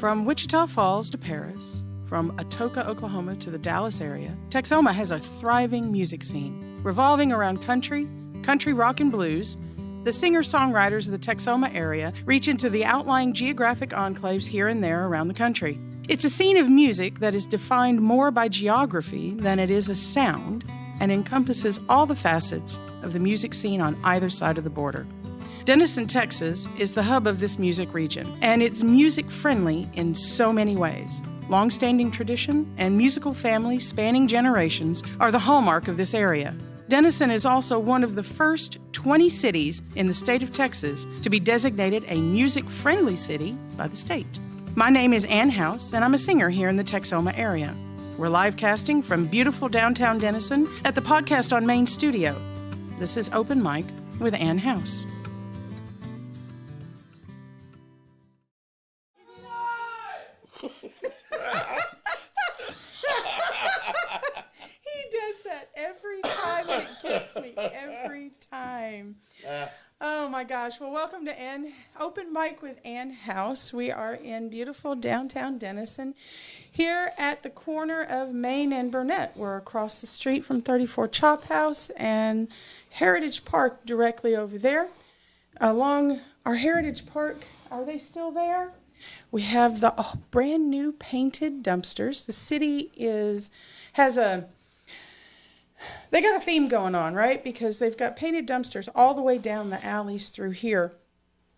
From Wichita Falls to Paris, from Atoka, Oklahoma to the Dallas area, Texoma has a thriving music scene. Revolving around country rock and blues, the singer-songwriters of the Texoma area reach into the outlying geographic enclaves here and there around the country. It's a scene of music that is defined more by geography than it is a sound and encompasses all the facets of the music scene on either side of the border. Denison, Texas is the hub of this music region, and it's music-friendly in so many ways. Long-standing tradition and musical families spanning generations are the hallmark of this area. Denison is also one of the first 20 cities in the state of Texas to be designated a music-friendly city by the state. My name is Ann House, and I'm a singer here in the Texoma area. We're live casting from beautiful downtown Denison at the Podcast on Main studio. This is Open Mic with Ann House. Every time it gets me, every time. Oh my gosh. Well, welcome to Open Mic with Ann House. We are in beautiful downtown Denison, here at the corner of Main and Burnett. We're across the street from 34 Chop House and Heritage Park directly over there. Along our Heritage Park, are they still there? We have the brand new painted dumpsters. The city they got a theme going on, right? Because they've got painted dumpsters all the way down the alleys through here.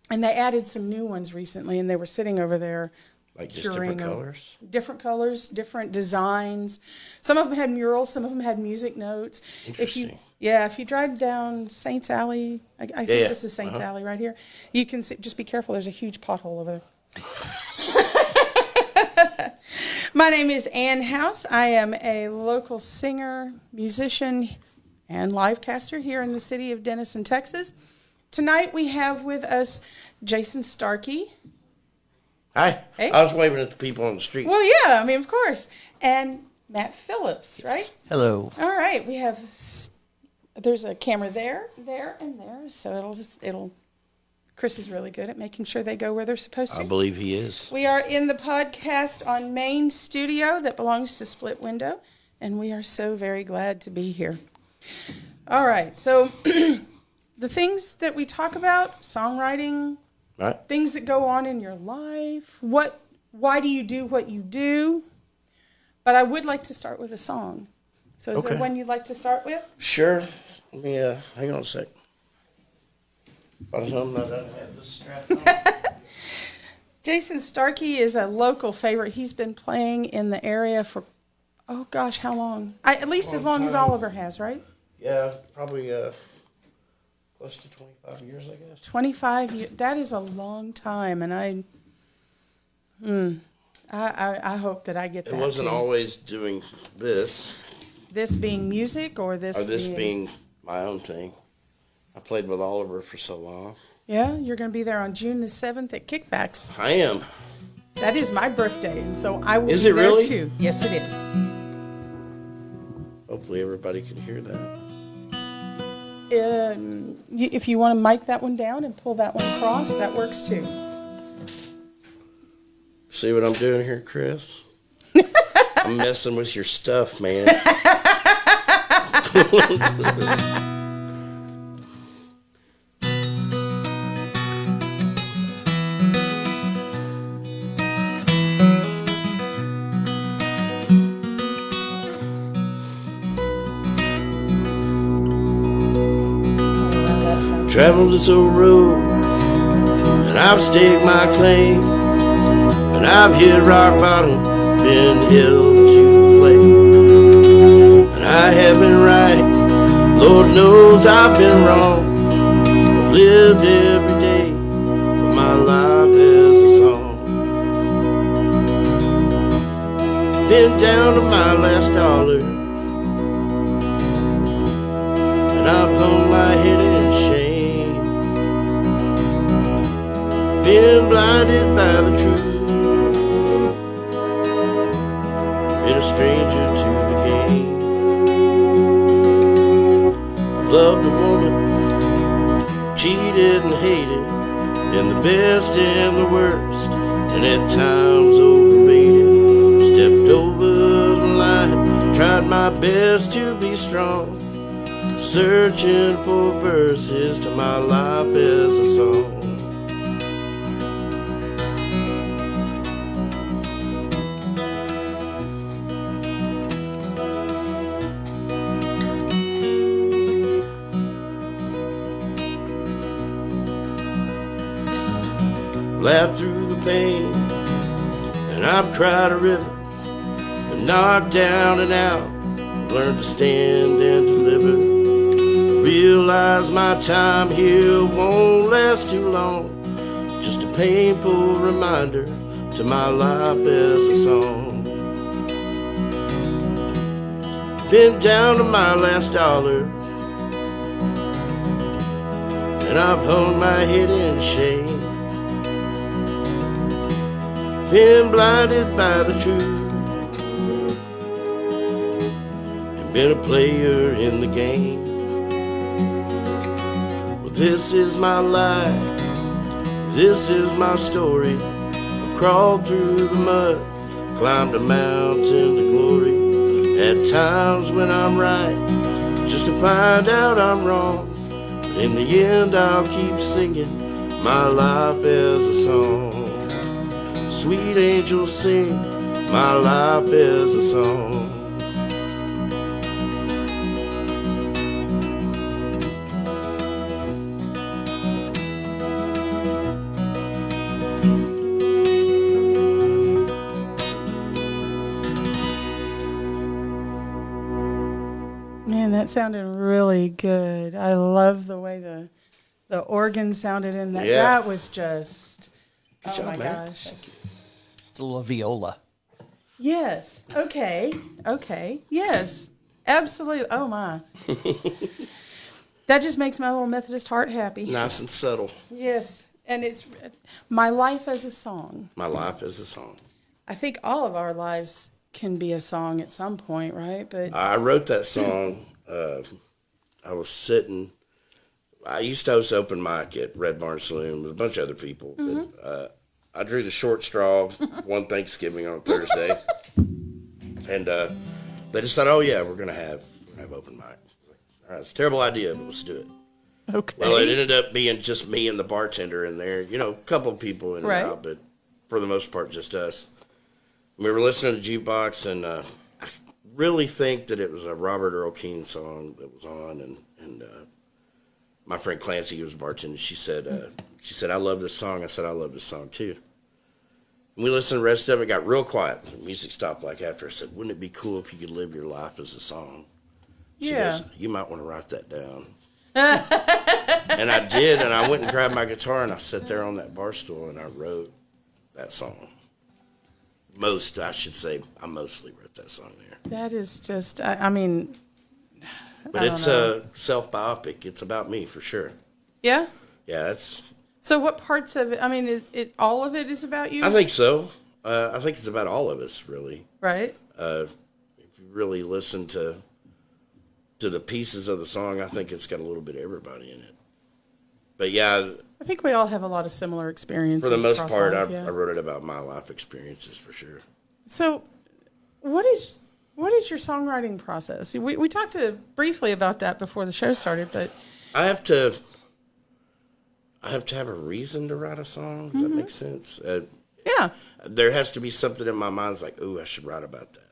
And they added some new ones recently, and they were sitting over there. Like just different colors? Different colors, different designs. Some of them had murals, some of them had music notes. Interesting. If you drive down Saints Alley, I think this is Saints Alley right here, you can see, just be careful, there's a huge pothole over there. My name is Ann House. I am a local singer, musician, and live caster here in the city of Denison, Texas. Tonight we have with us Jayson Starkey. Hi. Hey. I was waving at the people on the street. Well, yeah, I mean, of course. And Matt Phillips, right? Hello. All right. We have, there's a camera there, and there. So it'll Chris is really good at making sure they go where they're supposed to. I believe he is. We are in the Podcast on Main studio that belongs to Split Window, and we are so very glad to be here. All right, so the things that we talk about, songwriting, right, things that go on in your life, why do you do what you do? But I would like to start with a song. So is there one you'd like to start with? Sure. Let me, hang on a sec. I don't know that I have this strap on. Jayson Starkey is a local favorite. He's been playing in the area for, oh gosh, how long? At least as long as Oliver has, right? Yeah, probably close to 25 years, I guess. 25 years. That is a long time, and I hope that I get that. It wasn't always doing this. This being music, or this being my own thing. I played with Oliver for so long. Yeah, you're going to be there on June the 7th at Kickbacks. I am. That is my birthday, and so I will be there there really? Too. Yes, it is. Hopefully everybody can hear that. If you want to mic that one down and pull that one across, that works too. See what I'm doing here, Chris? I'm messing with your stuff, man. Traveled this old road, and I've staked my claim, and I've hit rock bottom, been held to the flame. And I have been right, Lord knows I've been wrong. I've lived every day of my life as a song. Been down to my last dollar, and I've hung my head in shame. Been blinded by the truth, been a stranger to the game. I've loved a woman, cheated and hated, been the best and the worst, and at times my best to be strong, searching for verses to my life as a song. Laughed through the pain, and I've cried a river, and knocked down and out, learned to stand and deliver. Realize my time here won't last too long, just a painful reminder to my life as a song. Been down to my last dollar, and I've hung my head in shame. Been blinded by the truth, and been a player in the game. Well, this is my life, this is my story. I've crawled through the mud, climbed a mountain to glory. At times when I'm right, just to find out I'm wrong. But in the end I'll keep singing my life as a song. Sweet angels sing my life as a song. Man, that sounded really good. I love the way the organ sounded in that. Yeah. That was just, Good oh job, my man. gosh. It's a little viola. Yes. Okay. Yes. Absolutely. Oh my. That just makes my little Methodist heart happy. Nice and subtle. Yes. And it's my life as a song. My life as a song. I think all of our lives can be a song at some point, right? But I wrote that song. I was sitting. I used to host open mic at Red Barn Saloon with a bunch of other people. But, I drew the short straw one Thanksgiving on Thursday, and they decided, "Oh yeah, we're gonna have open mic." All right, it's a terrible idea, but let's do it. okay. Well, it ended up being just me and the bartender in there. You know, a couple of people in and Right. out, but for the most part, just us. We were listening to Jukebox, and I really think that it was a Robert Earl Keen song that was on, and my friend Clancy, who was bartender, she said, "I love this song." I said, "I love this song too." And we listened to the rest of it, got real quiet. The music stopped like after. I said, "Wouldn't it be cool if you could live your life as a song?" She goes, "You might want to write that down." And I did, and I went and grabbed my guitar, and I sat there on that bar stool, and I wrote that song. I mostly wrote that song there. That is just, I mean. But I it's don't know. a self-biopic. It's about me, for sure. Yeah? Yeah, that's... So what parts of it, I mean, is it all of it is about you? I think so. I think it's about all of us, really. Right? If you really listen to the pieces of the song, I think it's got a little bit of everybody in it. But yeah, I think we all have a lot of similar experiences. for the most across part, life, I wrote it about my life experiences, for sure. So what is your songwriting process? We talked briefly about that before the show started, but I have to have a reason to write a song. Does that make sense? yeah. There has to be something in my mind that's like, "Ooh, I should write about that."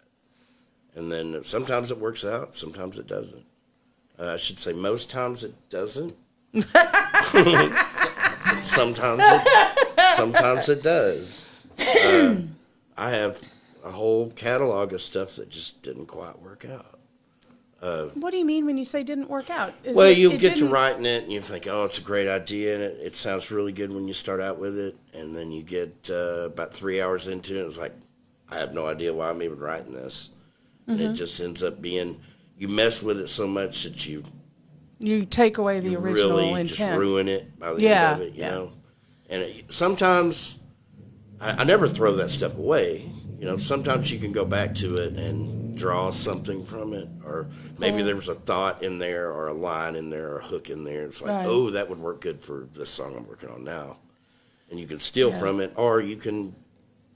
And then sometimes it works out, sometimes it doesn't. I should say most times it doesn't. sometimes it does. I have a whole catalog of stuff that just didn't quite work out. What do you mean when you say didn't work out? Well, you get to writing it and you think, "Oh, it's a great idea," and it sounds really good when you start out with it, and then you get about 3 hours into it, it's like, I have no idea why I'm even writing this. And it just ends up being, you mess with it so much that you take away the original really intent. just ruin it by the end of it, you know? And sometimes, I never throw that stuff away. You know, sometimes you can go back to it and draw something from it, or maybe there was a thought in there, or a line in there, or a hook in there. It's like, Right. oh, that would work good for this song I'm working on now. And you can steal from it, or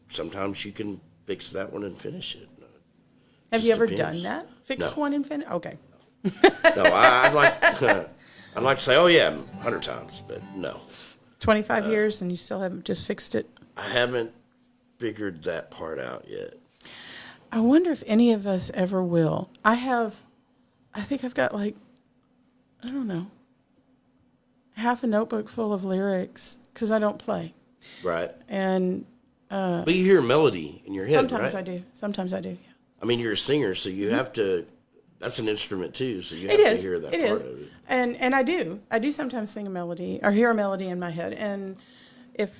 sometimes you can fix that one and finish it. Have Just you ever depends. done that? Fixed No. one and finished? Okay. No, I'd like to say, oh yeah, 100 times, but no. 25 years and you still haven't just fixed it? I haven't figured that part out yet. I wonder if any of us ever will. I think I've got like, I don't know, half a notebook full of lyrics because I don't play. Right. And But you hear melody in your head, sometimes right? I do. Sometimes I do, yeah. I mean, you're a singer, so you have to, that's an instrument too, so you have It to is. hear that It part is. of it. And I do. I do sometimes sing a melody or hear a melody in my head. And if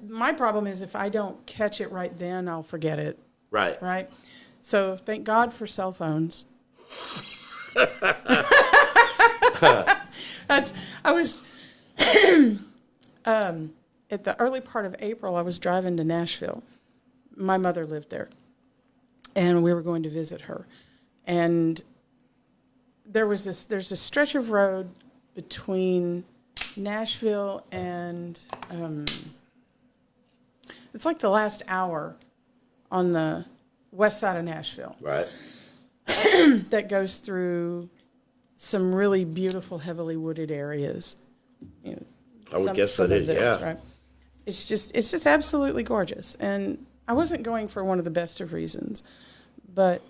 my problem is if I don't catch it right then, I'll forget it. Right. Right? So thank God for cell phones. I was at the early part of April, I was driving to Nashville. My mother lived there. And we were going to visit her. And there's a stretch of road between Nashville and it's like the last hour on the west side of Nashville Right. that goes through some really beautiful, heavily wooded areas. You know, I would guess that is, yeah. right? It's just absolutely gorgeous. And I wasn't going for one of the best of reasons, but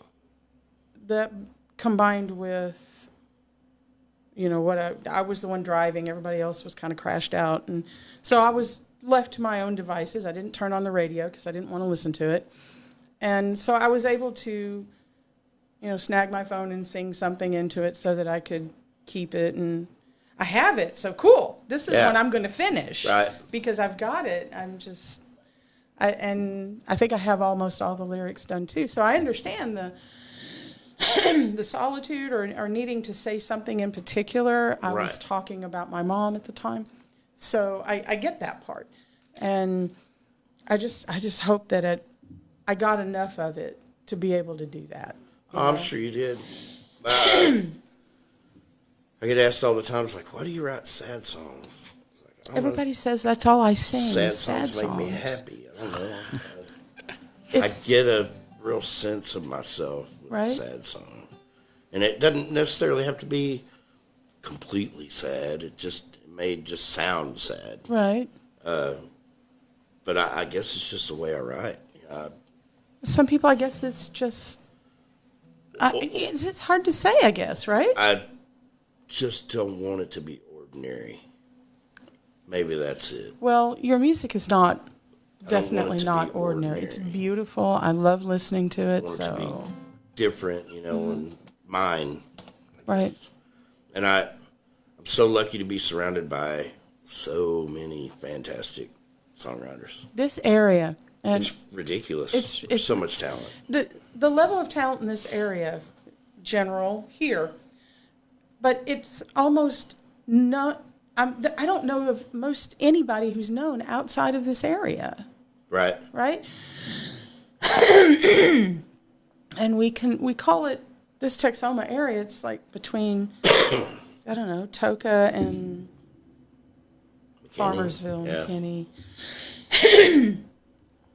that combined with, you know, what I was the one driving, everybody else was kind of crashed out. And so I was left to my own devices. I didn't turn on the radio because I didn't want to listen to it. And so I was able to, you know, snag my phone and sing something into it so that I could keep it. And I have it. So cool. This is Yeah. when I'm going to finish. Right. Because I've got it. And I think I have almost all the lyrics done too. So I understand the solitude or needing to say something in particular. I was Right. talking about my mom at the time. So I get that part. And I just hope that I got enough of it to be able to do that. Oh, I'm sure you did. I get asked all the time, it's like, why do you write sad songs? It's like, I don't know. Everybody says that's all I sing. Sad Sad songs make me happy. I don't know. I It's- get a real sense of myself with Right. a sad song. And it doesn't necessarily have to be completely sad. It may just sound sad. Right. But I guess it's just the way I write. Some people, I guess it's just, it's hard to say, I guess, right? I just don't want it to be ordinary. Maybe that's it. Well, your music is not, don't want it definitely to not be ordinary. It's ordinary. beautiful. I love listening to it. I want it to So, be different, and mine. right. And I'm so lucky to be surrounded by so many fantastic songwriters. This area, and It's ridiculous. It's- There's so much talent. the level of talent in this area, general here, but it's almost not. I don't know of most anybody who's known outside of this area, Right. right? And we call it this Texoma area. It's like between I don't know, Toka and Farmersville, Yeah. McKinney,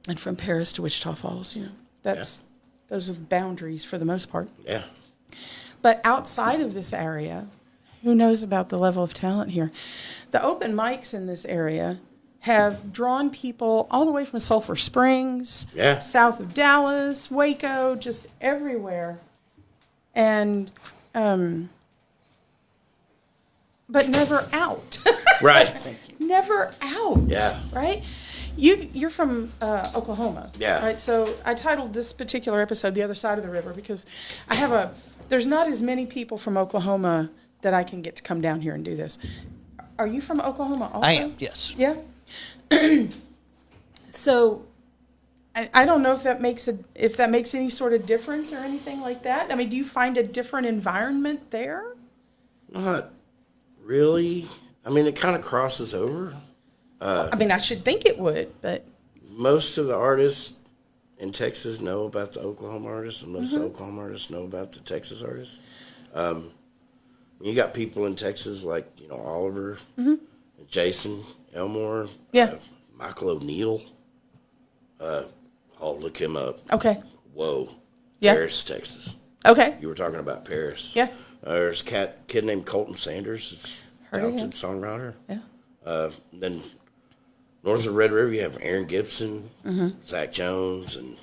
and from Paris to Wichita Falls. Those are the boundaries for the most part. Yeah. But outside of this area, who knows about the level of talent here? The open mics in this area have drawn people all the way from Sulphur Springs, Yeah. south of Dallas, Waco, just everywhere. And, but never out. Right. Never out. Yeah. Right? You're from Oklahoma. Yeah. Right. So I titled this particular episode "The Other Side of the River" because there's not as many people from Oklahoma that I can get to come down here and do this. Are you from Oklahoma also? I am, yes. Yeah. So I don't know if that makes any sort of difference or anything like that. I mean, do you find a different environment there? Not really. I mean, it kind of crosses over. I mean, I should think it would, but Most of the artists in Texas know about the Oklahoma artists, and most of the Oklahoma artists know about the Texas artists. You got people in Texas like, Oliver, Jason Elmore, Yeah. Michael O'Neill. I'll look him up. okay. Whoa. Yeah. Paris, Texas. Okay. You were talking about Paris. Yeah. There's a kid named Colton Sanders. He's a Heard of him. talented songwriter. Yeah. Then north of Red River, you have Aaron Gibson, Zach Jones, and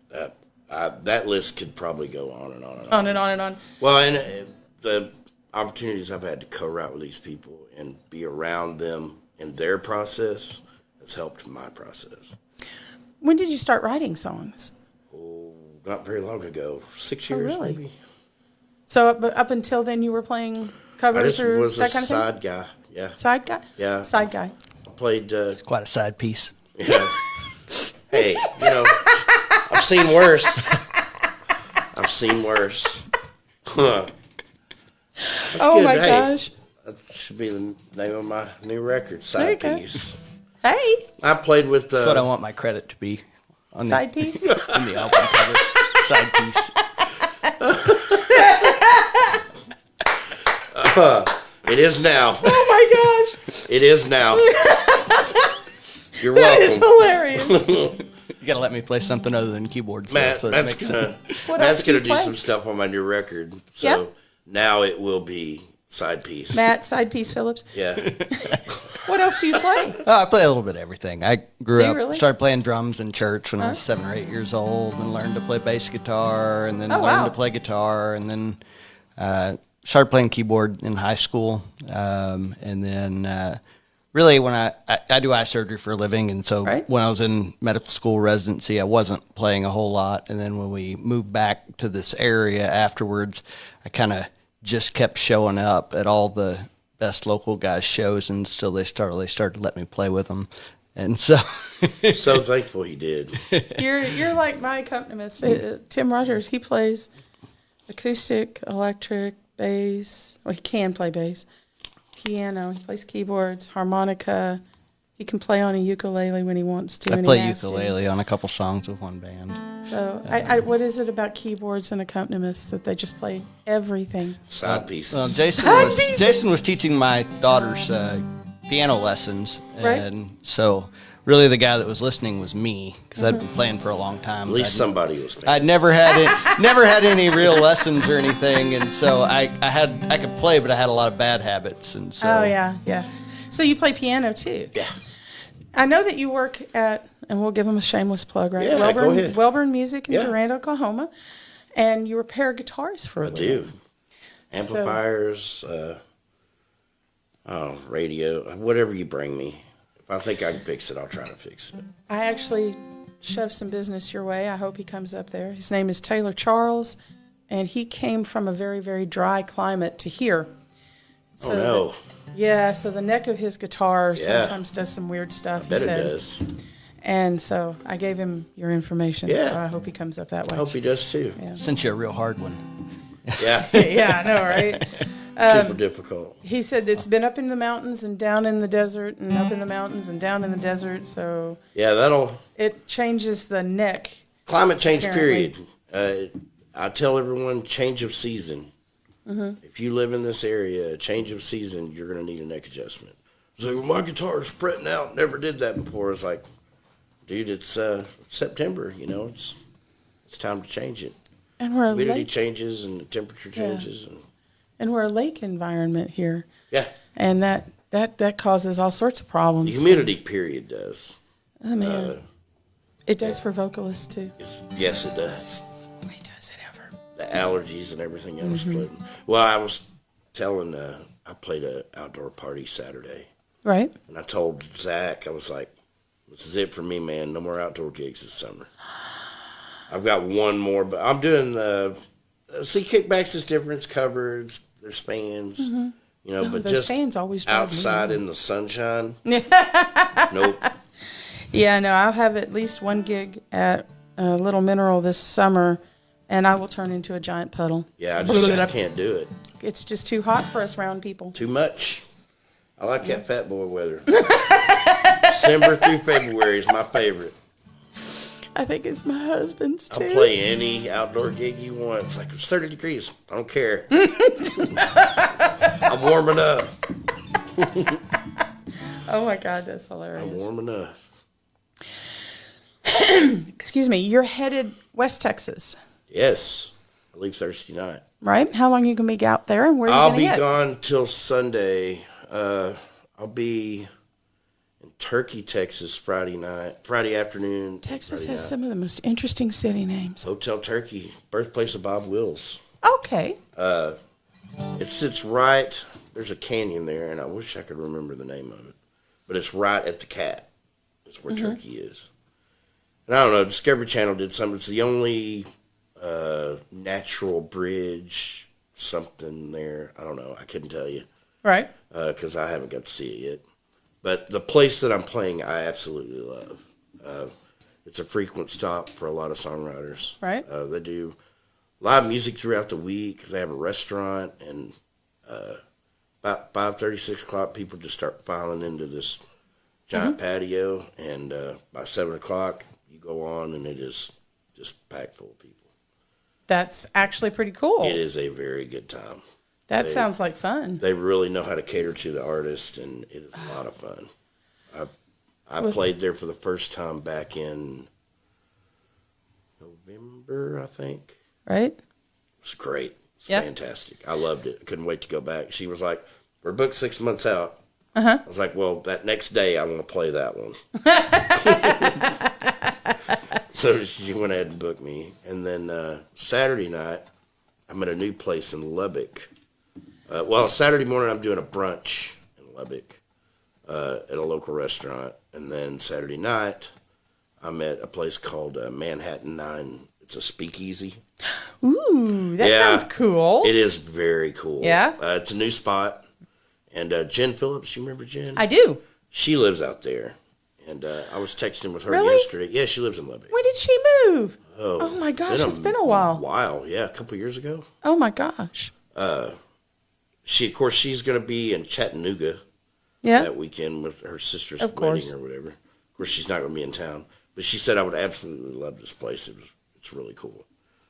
that list could probably go on and on and on. On and on and on. Well, and the opportunities I've had to co-write with these people and be around them in their process has helped my process. When did you start writing songs? Oh, not very long ago. 6 years, really? maybe. So up until then, you were playing I covers just or was a that kind of thing? side guy. Yeah. Side guy? Yeah. Side guy. I played. It's quite a side piece. Yeah. Hey, I've seen worse. I've seen worse. Huh. That's Oh good. my Hey, gosh. that should be the name of my new record, There you Side go. Piece. Hey, I played with. That's what I want my credit to be. On side piece. on the album cover. Side piece. It is now. Oh my gosh. It is now. You're That is welcome. hilarious. You gotta let me play something other than keyboards. Matt, so it Matt's makes gonna sense. What Matt's else do gonna you do play? some stuff on my new record. So Yeah. now it will be Side Piece. Matt, side piece Phillips. Yeah. What else do you play? I play a little bit of everything. I grew Do you up, really? started playing drums in church when I was 7 or 8 years old, and learned to play bass guitar, and then learned wow. to play guitar, and then started playing keyboard in high school, and then really when I do eye surgery for a living, and so Right. when I was in medical school residency, I wasn't playing a whole lot, and then when we moved back to this area afterwards, I kind of just kept showing up at all the best local guys shows, and still they started to let me play with them, and so So thankful he did. You're like my accompanist, Tim Rogers. He plays acoustic, electric, bass. Well, he can play bass, piano. He plays keyboards, harmonica. He can play on a ukulele when he wants to. I and play he has to. ukulele on a couple songs with one band. So, what is it about keyboards and accompanimists that they just play everything? Side Pieces. Well, Side pieces. Jason was teaching my daughter's piano lessons, Right. and so really the guy that was listening was me because I'd been playing for a long time. At least somebody was paying. I'd never had any real lessons or anything, and so I could play, but I had a lot of bad habits, and so Oh yeah. So you play piano too? Yeah. I know that you work at, and we'll give them a shameless plug, right? Yeah, go ahead. Wellborn Music in Yeah. Durant, Oklahoma, and you repair guitars for a I living. do. Amplifiers, radio, whatever you bring me. If I think I can fix it, I'll try to fix it. I actually shoved some business your way. I hope he comes up there. His name is Taylor Charles, and he came from a very, very dry climate to here. Oh, no. So the neck of his guitar Yeah. sometimes does some weird stuff, Bet he it said. does. And so I gave him your information. Yeah. So I hope he comes up that way. I hope he does too. sent you a real hard one. Yeah. Yeah, I know, right? Super difficult. He said it's been up in the mountains and down in the desert and up in the mountains and down in the desert. So Yeah, that'll. it changes the neck. Climate change, Apparently. period. I tell everyone, change of season. If you live in this area, change of season, you're going to need a neck adjustment. It's like, well, my guitar is fretting out. Never did that before. It's like, dude, it's September. It's time to change it. And we're a Humidity lake, changes and the temperature changes. and we're a lake environment here. Yeah, And that causes all sorts of problems. the humidity period does. I mean, it does for vocalists too. Yes, it does. Why does it ever? The allergies and everything else. Well, I was telling, I played an outdoor party Saturday. Right? And I told Zach, I was like, this is it for me, man. No more outdoor gigs this summer. I've got one more, but I'm doing see, kickbacks is different. It's covered. There's fans, but those just fans always drive me outside nuts. in the sunshine. Nope. Yeah, no, I'll have at least one gig at Little Mineral this summer, and I will turn into a giant puddle. Yeah, I can't do it. It's just too hot for us round people. Too much. I like that fat boy weather. December through February is my favorite. I think it's my husband's too. I'll play any outdoor gig you want. It's like, it's 30 degrees. I don't care. I'm warm enough. Oh my God, that's I'm hilarious. warm enough. Excuse me, you're headed West Texas. Yes, I leave Thursday night. Right? How long you going to be out there, and where are you I'll going to be get? gone till Sunday. I'll be in Turkey, Texas, Friday afternoon. Texas Friday has night. some of the most interesting city names. Hotel Turkey, birthplace of Bob Wills. Okay. It sits right. There's a canyon there, and I wish I could remember the name of it, but it's right at the Cat. That's where Turkey is. And I don't know. Discovery Channel did something. It's the only natural bridge, something there. I don't know. I couldn't tell you Right. because I haven't got to see it yet. But the place that I'm playing, I absolutely love. It's a frequent stop for a lot of songwriters. Right. They do live music throughout the week. They have a restaurant, and about 5:30, 6 o'clock, people just start filing into this giant patio. And by 7 o'clock, you go on, and it is just packed full of people. That's actually pretty cool. It is a very good time. That sounds like fun. They really know how to cater to the artist, and it is a lot of fun. I played there for the first time back in November, I think. Right? It was great. It's Yeah. fantastic. I loved it. I couldn't wait to go back. She was like, we're booked 6 months out. Uh-huh. I was like, well, that next day I want to play that one. So she went ahead and booked me. And then Saturday night, I'm at a new place in Lubbock. Saturday morning I'm doing a brunch in Lubbock at a local restaurant. And then Saturday night, I'm at a place called Manhattan 9. It's a speakeasy. Ooh, that sounds cool. It is very cool. Yeah? It's a new spot. And Jen Phillips, you remember Jen? I do. She lives out there. And I was texting with her Really? yesterday. Yeah, she lives in Lubbock. When did she move? Oh my gosh, it's been a while. Yeah, a couple years ago. Oh, my gosh. She's going to be in Chattanooga Yeah? that weekend with her sister's Of course. wedding or whatever. Of course, she's not going to be in town. But she said I would absolutely love this place. It's really cool.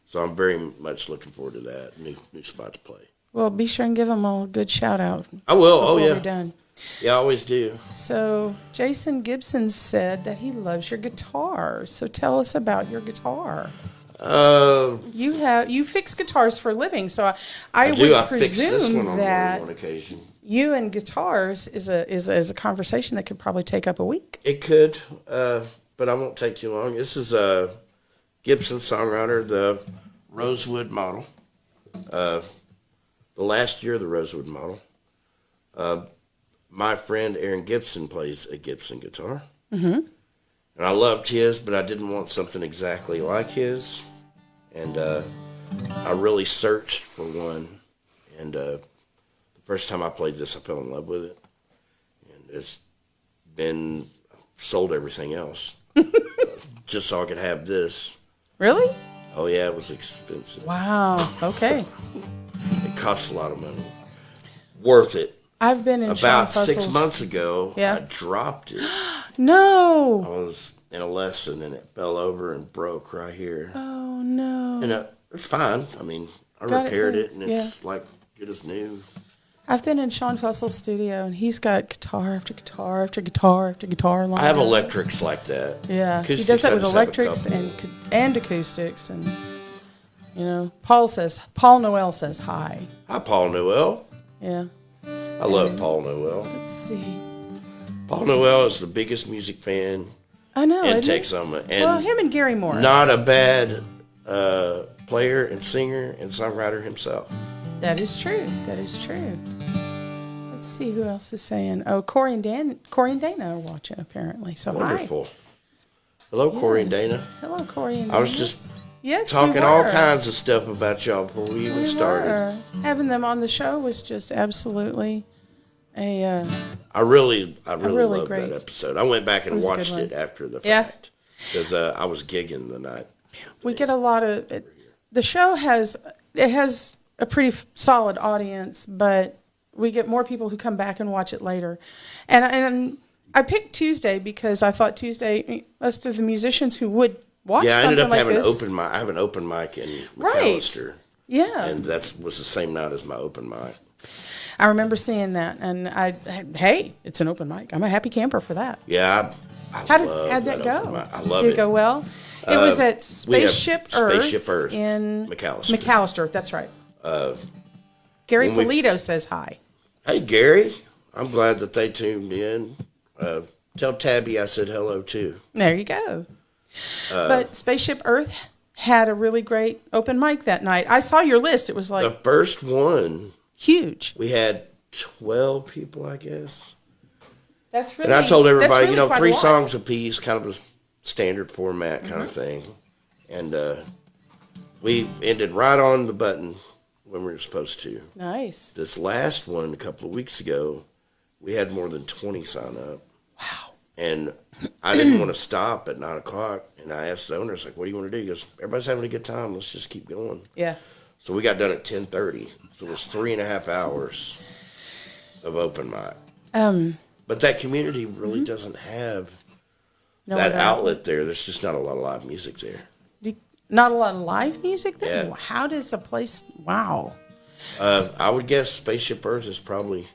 So I'm very much looking forward to that new spot to play. Well, be sure and give them all a good shout-out. I will. Before Yeah. we're done. Yeah, I always do. So, Jason Gibson said that he loves your guitar. So, tell us about your guitar. You fix guitars for a living, so I do. would I fixed this presume one on more than that one occasion. you and guitars is a conversation that could probably take up a week. It could, but I won't take too long. This is a Gibson songwriter, the Rosewood model. The last year of the Rosewood model. My friend Aaron Gibson plays a Gibson guitar. Mm-hmm. And I loved his, but I didn't want something exactly like his. And I really searched for one. And the first time I played this, I fell in love with it. And it's been sold everything else. Just so I could have this. Really? Oh, yeah, it was expensive. Wow. Okay. It costs a lot of money. Worth it. I've been in About Sean 6 Fussel's- months ago, Yeah. I dropped it. No. I was in a lesson and it fell over and broke right here. Oh no. And it's fine. I mean, I Got it repaired it, fixed, and it's like good as new. I've been in Sean Fussel's studio, and he's got guitar after guitar after guitar after guitar. I have lined up. electrics like that. Yeah, Acoustics, he does that I with just have a electrics couple. and acoustics, and Paul Noel says hi. Hi, Paul Noel. Yeah. I love Paul Noel. Let's see. Paul Noel is the biggest music fan I know. in isn't he? Texoma. And Well, him and Gary Morris. not a bad player and singer and songwriter himself. That is true. That is true. Let's see who else is saying. Oh, Corey and Dana are watching apparently. So Wonderful. Hello, Corey and Yes. Dana. Hello, Corey and Dana. I was just yes, talking we all were. kinds of stuff about y'all before we even started. were. Having them on the show was just absolutely a I really really loved great. that episode. I went back and was a good watched one. it after the Yeah. fact because I was gigging the night. we get a lot of it. The show has a pretty solid audience, but we get more people who come back and watch it later. And I picked Tuesday because I thought Tuesday most of the musicians who would watch Yeah, I ended something up like having this, an open mic. I have an open mic in Right. McAllister, yeah. and that was the same night as my open mic. I remember seeing that, and hey, it's an open mic. I'm a happy camper for that. Yeah, I How'd love that open go? mic. I love Did it. it go well? It was at we have Spaceship Earth. Spaceship Earth in McAllister. McAllister, that's right. Gary Polito says hi. Hey, Gary. I'm glad that they tuned in. Tell Tabby I said hello, too. There you go. But Spaceship Earth had a really great open mic that night. I saw your list. It was The like first one, huge. we had 12 people, I guess. That's really. And I told everybody, that's really quite 3 a lot. songs apiece, kind of a standard format kind of thing. And we ended right on the button when we were supposed to. Nice. This last one, a couple of weeks ago, we had more than 20 sign up. Wow. And I didn't want to stop at 9 o'clock. And I asked the owner, like, what do you want to do? He goes, everybody's having a good time. Let's just keep going. Yeah. So we got done at 10:30. So it was 3.5 hours of open mic. But that community really doesn't have that outlet there. There's just not a lot of live music there. Not a lot of live music there? Yeah. How does a place... Wow. I would guess Spaceship Earth is probably...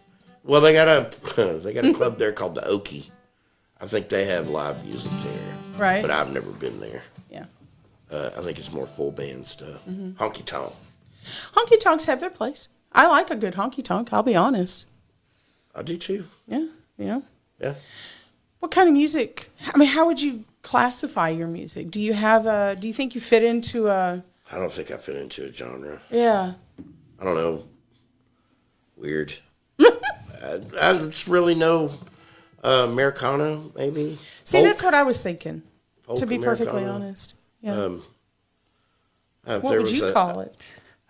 Well, they got a club there called the Okie. I think they have live music there. Right. But I've never been there. Yeah. I think it's more full band stuff. Honky tonk. Honky tonks have their place. I like a good honky tonk, I'll be honest. I do too. Yeah, you know. Yeah. What kind of music? I mean, how would you classify your music? Do you think you fit into a... I don't think I fit into a genre. Yeah. I don't know. Weird. I just really know Americana, maybe. See, Folk. that's what I was thinking, Folk to be perfectly Americana. honest. Yeah. If What there would was you call it?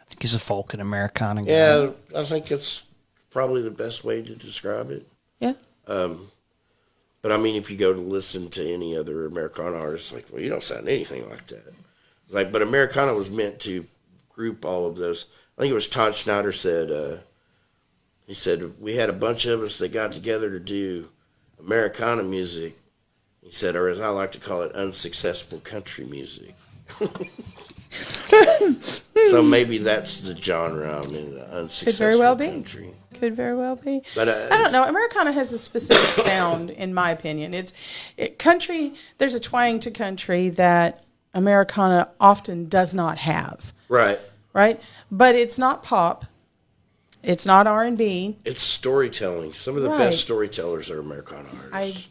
I think he's a folk and Americana guy. Yeah, I think it's probably the best way to describe it. Yeah. But I mean, if you go to listen to any other Americana artists, like, well, you don't sound anything like that. It's like, but Americana was meant to group all of those. I think it was Todd Schneider said, he said, we had a bunch of us that got together to do Americana music. He said, or as I like to call it, unsuccessful country music. So maybe that's the genre I'm in, unsuccessful Could very well country. be. Could very well be. But I don't know. Americana has a specific sound, in my opinion. Country. There's a twang to country that Americana often does not have. Right. Right. But it's not pop. It's not R&B. It's storytelling. Some of the Right. best storytellers are Americana artists.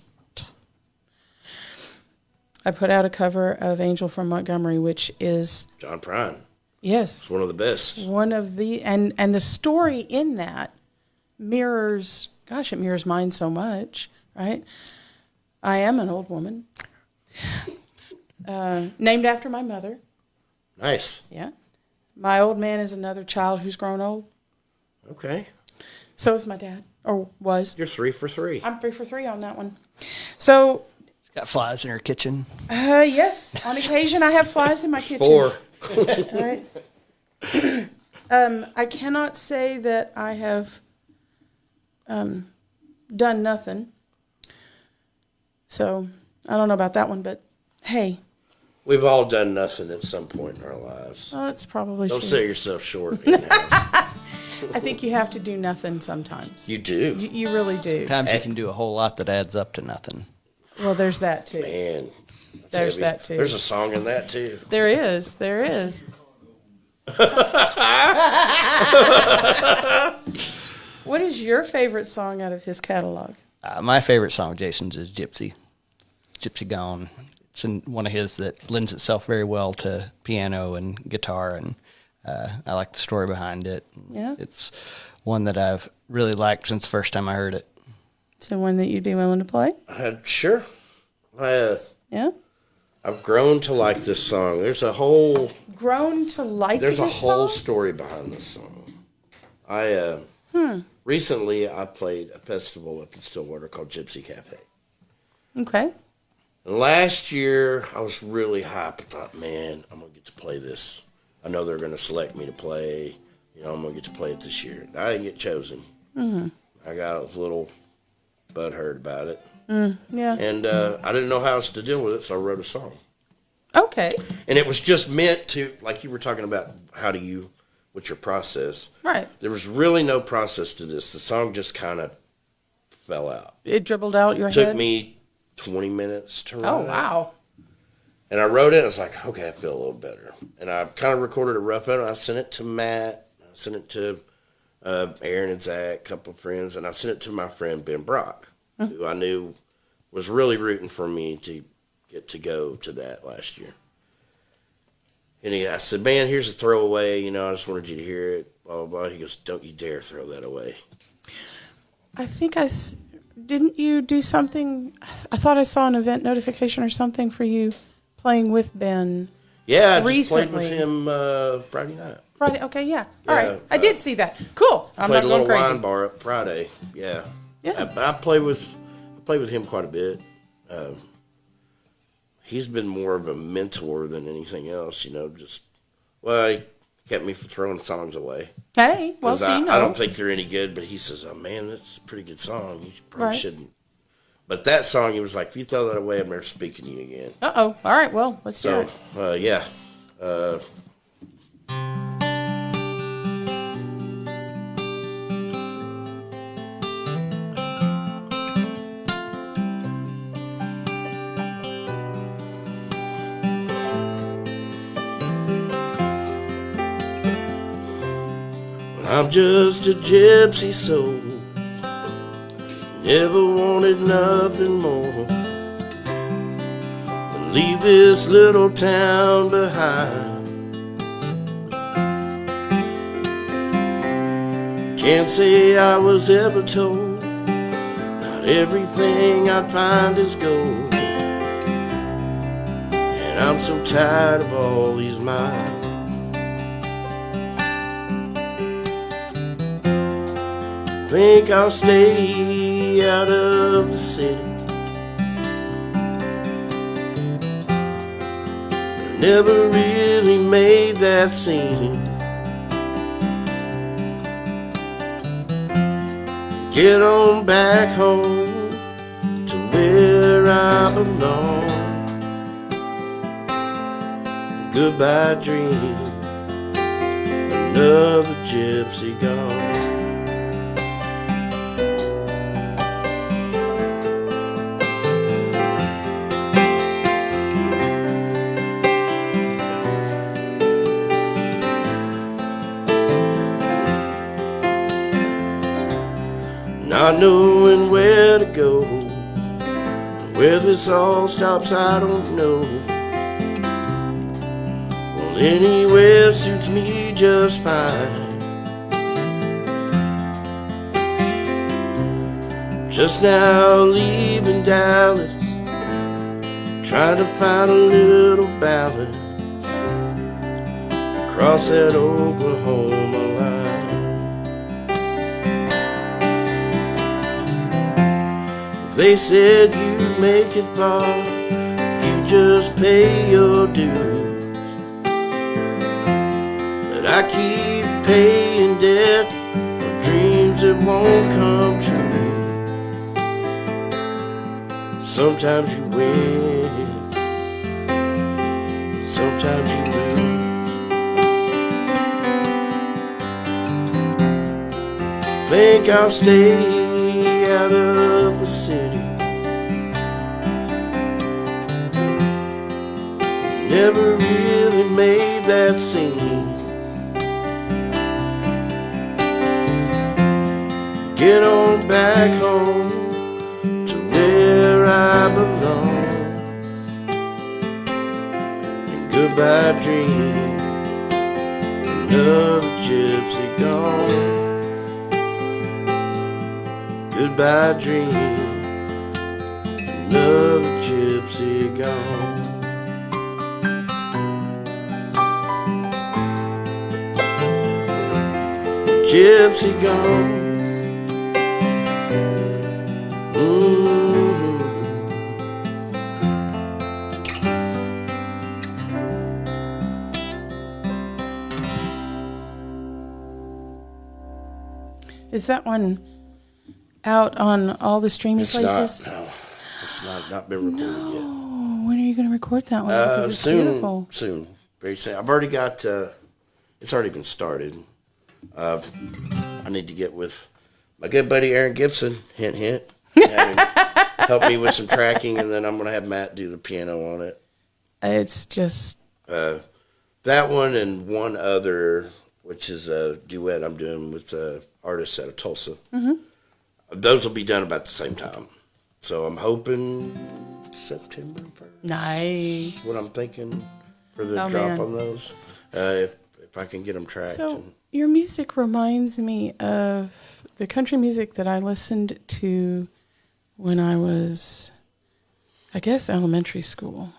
I put out a cover of Angel from Montgomery, which is, John Prine. yes, It's one of the best. one of the, and the story in that mirrors, gosh, it mirrors mine so much, right? I am an old woman. Named after my mother. Nice. Yeah. My old man is another child who's grown old. Okay. So is my dad, or was. You're 3 for 3. I'm 3 for 3 on that one. So, Got flies in her kitchen. yes, on occasion I have flies in my kitchen. 4. All right. I cannot say that I have done nothing. So I don't know about that one, but hey. We've all done nothing at some point in our lives. Oh, that's probably Don't true. sell yourself short. In-house. I think you have to do nothing sometimes. You do. You really do. Sometimes you can do a whole lot that adds up to nothing. Well, there's that too. Man. that's There's heavy. that, too. There's a song in that too. There is. There is. What is your favorite song out of his catalog? My favorite song of Jason's is Gypsy. Gypsy Gone. It's one of his that lends itself very well to piano and guitar, and I like the story behind it. Yeah. It's one that I've really liked since the first time I heard it. So one that you'd be willing to play? Sure. Yeah. I've grown to like this song. There's a whole Grown to like There's a this whole song? story behind this song. Recently I played a festival up in Stillwater called Gypsy Cafe. Okay. And last year I was really hyped. I thought, man, I'm gonna get to play this. I know they're gonna select me to play. I'm gonna get to play it this year. I didn't get chosen. Mm-hmm. I got a little butthurt about it. Yeah. And I didn't know how else to deal with it, so I wrote a song. Okay. And it was just meant to, like you were talking about, what's your process? Right. There was really no process to this. The song just kind of fell out. It dribbled out your It took head? me 20 minutes to write. Oh, wow. And I wrote it, and I was like, okay, I feel a little better. And I kind of recorded a rough edit, and I sent it to Matt, I sent it to Aaron and Zach, a couple of friends, and I sent it to my friend Ben Brock, who I knew was really rooting for me to get to go to that last year. And I said, man, here's a throwaway, I just wanted you to hear it, blah, blah, blah. He goes, don't you dare throw that away. I think didn't you do something? I thought I saw an event notification or something for you playing with Ben. Yeah, I recently. just played with him Friday night. Friday, okay, yeah. All right, I did see that. Cool. I'm Played not a going little crazy. wine bar up Friday. Yeah. Yeah. But I play with him quite a bit. He's been more of a mentor than anything else. He kept me from throwing songs away. Hey, well, see, I don't think they're any good, but he says, "Oh man, that's a pretty good song. You probably shouldn't." But that song, he was like, "If you throw that away, I'm never speaking to you again." All right. Well, let's do it. Yeah. I'm just a gypsy soul, never wanted nothing more than leave this little town behind. Can't say I was ever told not everything I find is gold, and I'm so tired of all these miles. Think I'll stay out of the city. I never really made that scene. Get on back home to where I belong. Goodbye dream, another gypsy gone. Not knowing where to go, where this all stops I don't know. Well, anywhere suits me just fine. Just now leaving Dallas, trying to find a little balance across that Oklahoma line. They said you'd make it far if you just pay your dues, but I keep paying debt on dreams that won't come true. Sometimes you win, sometimes you lose. Think I'll stay out of the city. Never really made that scene. Get on back home to where I belong. And goodbye dream, another gypsy gone. Goodbye dream, another gypsy gone. Gypsy gone. Is that one out on all the streaming places? No, it's not been recorded yet. When are you going to record that one? Because it's beautiful. Soon, very soon. I've already got. It's already been started. I need to get with my good buddy Aaron Gibson. Hint, hint. Have him help me with some tracking, and then I'm going to have Matt do the piano on it. It's just that one and one other, which is a duet I'm doing with artists out of Tulsa. Mm-hmm. Those will be done about the same time. So I'm hoping September 1st. nice. That's what I'm thinking for the drop man. on those. If I can get them tracked. So your music reminds me of the country music that I listened to when I was, I guess, elementary school.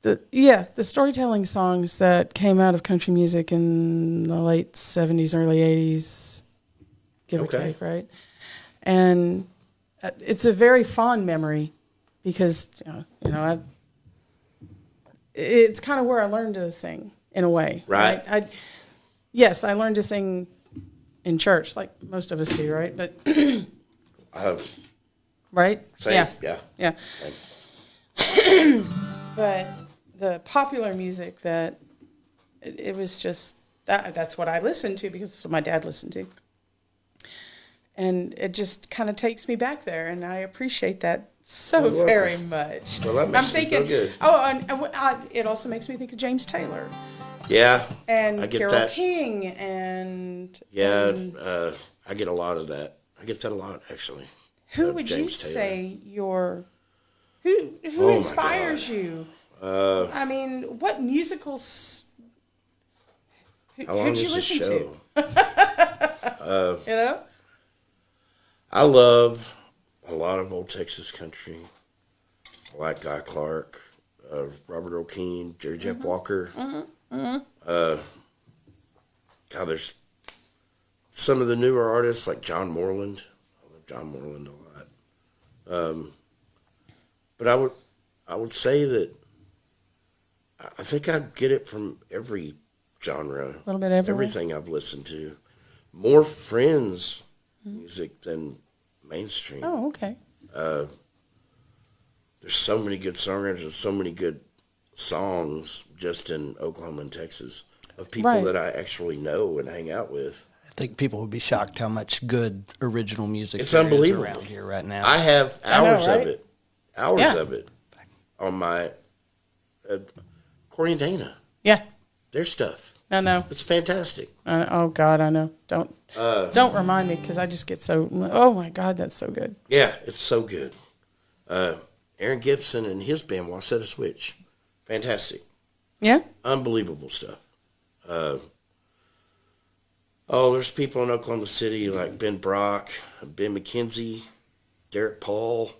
The storytelling songs that came out of country music in the late 70s, early 80s, give or take, right? And it's a very fond memory because, it's kind of where I learned to sing in a way. Right. Yes, I learned to sing in church like most of us do, right? But, right? Same, Yeah. But the popular music that it was just that's what I listened to because that's what my dad listened to. And it just kind of takes me back there, and I appreciate that so very much. Well, that makes me feel good. It also makes me think of James Taylor. Yeah. And I get Carole that. King and... I get a lot of that. I get that a lot, actually. Who would James you Taylor. say who inspires you? I mean, what musicals... How long Who'd you is this listen show? to? I love a lot of old Texas country. I like Guy Clark, Robert O'Keefe, Jerry Jeff Walker. God, there's some of the newer artists like John Moreland. I love John Moreland a lot. But I would say that I think I get it from every genre. A little bit everywhere. Everything I've listened to. More Friends music than mainstream. Oh, okay. There's so many good songwriters and so many good songs just in Oklahoma and Texas of people that I actually know and hang out with. I think people would be shocked how much good original music It's there is unbelievable around here right now. I have hours right? of it. Hours of it on my Corey and Dana. Yeah. Their stuff. I know. It's fantastic. Oh God, I know. Don't remind me because I just get so. Oh my God, that's so good. Yeah, it's so good. Aaron Gibson and his band, Waseda Switch, fantastic. Yeah. Unbelievable stuff. There's people in Oklahoma City like Ben Brock, Ben McKenzie, Derek Paul.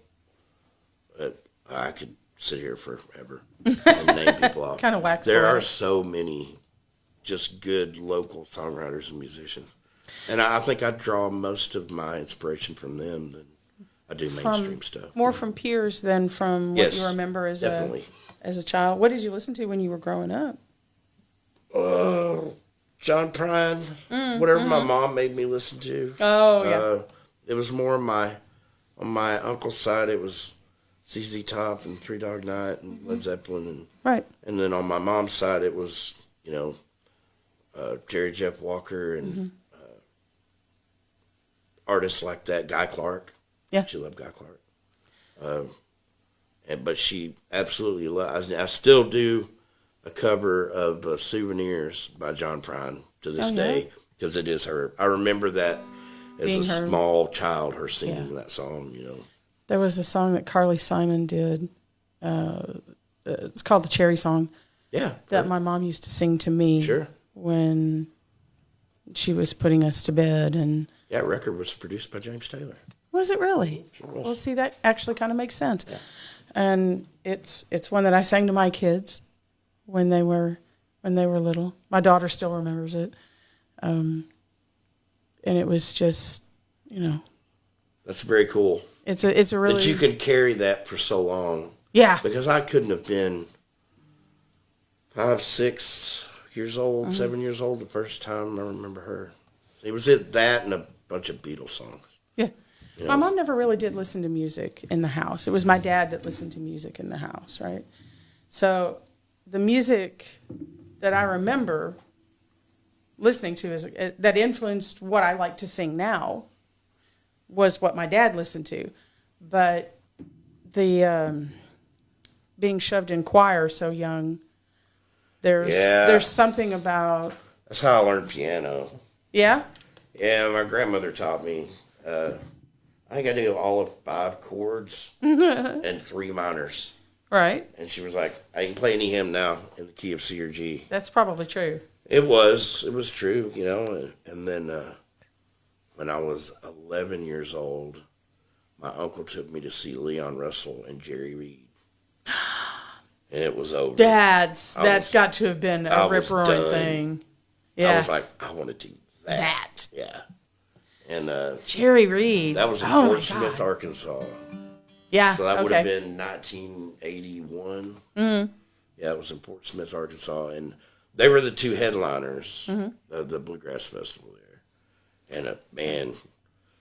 I could sit here forever and name people off. Kind of wax. There are so many just good local songwriters and musicians. And I think I draw most of my inspiration from them than I do mainstream stuff. More from peers than from what you remember as a child. What did you listen to when you were growing up? John Prine, whatever my mom made me listen to. Oh, yeah. It was more on my uncle's side, it was ZZ Top and Three Dog Night and Led Zeppelin. And then on my mom's side, it was, Jerry Jeff Walker and artists like that. Guy Clark. Yeah. She loved Guy Clark. But she absolutely loved, I still do a cover of Souvenirs by John Prine to this day because it is her. I remember that as a small child, her singing that song, There was a song that Carly Simon did. It's called the Cherry Song. Yeah. That my mom used to sing to me. Sure. When she was putting us to bed. And that record was produced by James Taylor. Was it really? Sure was. Well, see, that actually kind of makes sense. Yeah. And it's one that I sang to my kids when they were little. My daughter still remembers it. And it was just, That's very cool. It's a really... That you could carry that for so long. Yeah. Because I couldn't have been 5, 6 years old, 7 years old the first time I remember her. It was that and a bunch of Beatles songs. Yeah. My mom never really did listen to music in the house. It was my dad that listened to music in the house, right? So the music that I remember listening to that influenced what I like to sing now was what my dad listened to. But the being shoved in choir so young. There's something about. That's how I learned piano. Yeah? Yeah, my grandmother taught me. I think I knew all of 5 chords and 3 minors. Right. And she was like, I can play any hymn now in the key of C or G. That's probably true. It was true, you know. And then when I was 11 years old, my uncle took me to see Leon Russell and Jerry Reed. And it was over. That's got to have been a rip-roaring thing. Yeah. I was like, I want to do that. Yeah. And Jerry Reed. that was in Fort Smith, Arkansas. Yeah. So that would have been 1981. Mm-hmm. Yeah, it was in Fort Smith, Arkansas. And they were the 2 headliners of the Bluegrass Festival there. And man, as